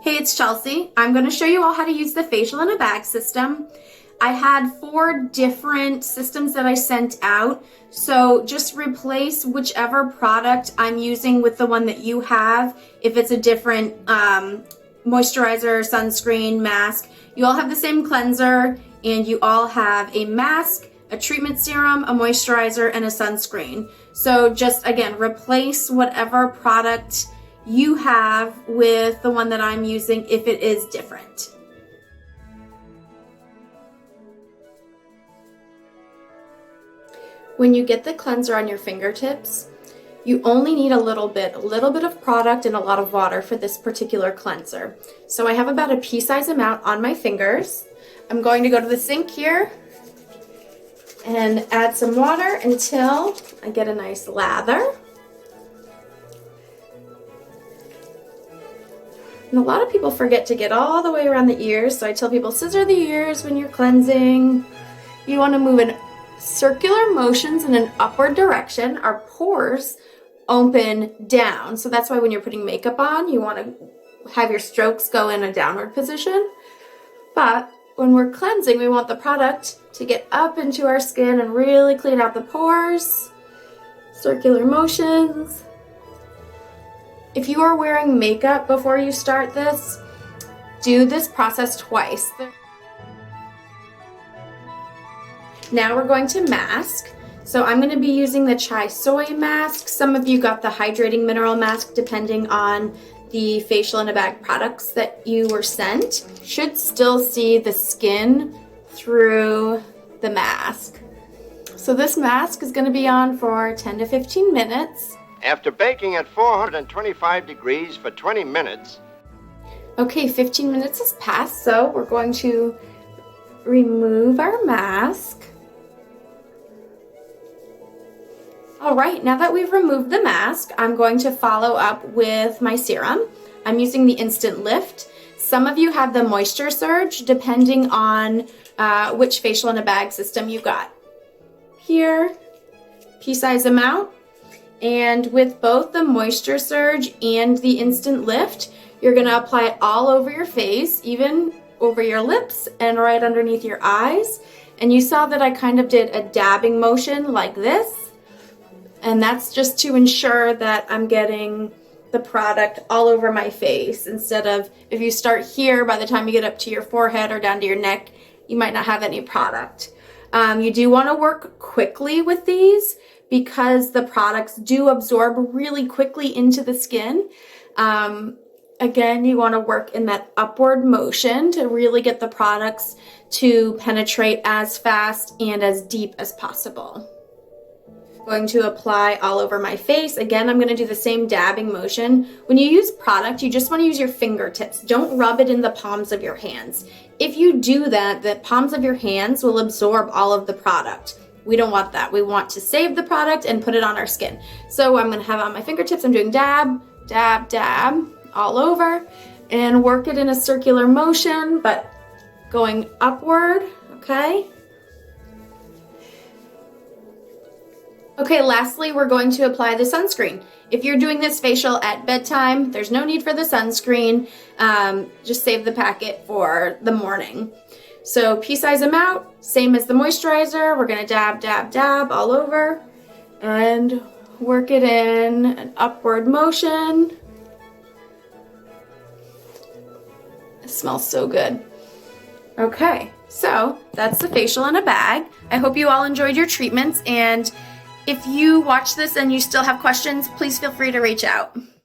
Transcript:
Hey, it's Chelsea. I'm going to show you all how to use the facial in a bag system. I had 4 different systems that I sent out, so just replace whichever product I'm using with the one that you have. If it's a different moisturizer, sunscreen, mask, you all have the same cleanser and you all have a mask, a treatment serum, a moisturizer, and a sunscreen. So just again, replace whatever product you have with the one that I'm using if it is different. When you get the cleanser on your fingertips, you only need a little bit of product and a lot of water for this particular cleanser. So I have about a pea-size amount on my fingers. I'm going to go to the sink here and add some water until I get a nice lather. And a lot of people forget to get all the way around the ears, so I tell people scissor the ears when you're cleansing. You want to move in circular motions in an upward direction. Our pores open down, so that's why when you're putting makeup on, you want to have your strokes go in a downward position. But when we're cleansing, we want the product to get up into our skin and really clean out the pores. Circular motions. If you are wearing makeup before you start this, do this process twice. Now we're going to mask. So I'm going to be using the chai soy mask. Some of you got the hydrating mineral mask depending on the facial in a bag products that you were sent. Should still see the skin through the mask. So this mask is going to be on for 10 to 15 minutes. After baking at 425 degrees for 20 minutes. Okay, 15 minutes has passed, so we're going to remove our mask. All right, now that we've removed the mask, I'm going to follow up with my serum. I'm using the Instant Lift. Some of you have the Moisture Surge, depending on which facial in a bag system you got. Here, pea-size amount. And with both the Moisture Surge and the Instant Lift, you're going to apply it all over your face, even over your lips and right underneath your eyes. And you saw that I kind of did a dabbing motion like this. And that's just to ensure that I'm getting the product all over my face, instead of if you start here, by the time you get up to your forehead or down to your neck, you might not have any product. You do want to work quickly with these because the products do absorb really quickly into the skin. Again, you want to work in that upward motion to really get the products to penetrate as fast and as deep as possible. Going to apply all over my face. Again, I'm going to do the same dabbing motion. When you use product, you just want to use your fingertips. Don't rub it in the palms of your hands. If you do that, the palms of your hands will absorb all of the product. We don't want that. We want to save the product and put it on our skin. So I'm going to have it on my fingertips. I'm doing dab, dab, dab all over and work it in a circular motion, but going upward, okay? Okay, lastly, we're going to apply the sunscreen. If you're doing this facial at bedtime, there's no need for the sunscreen. Just save the packet for the morning. So pea-size amount, same as the moisturizer. We're gonna dab, dab, dab all over and work it in an upward motion. It smells so good. Okay, so that's the facial in a bag. I hope you all enjoyed your treatments, and if you watch this and you still have questions, please feel free to reach out.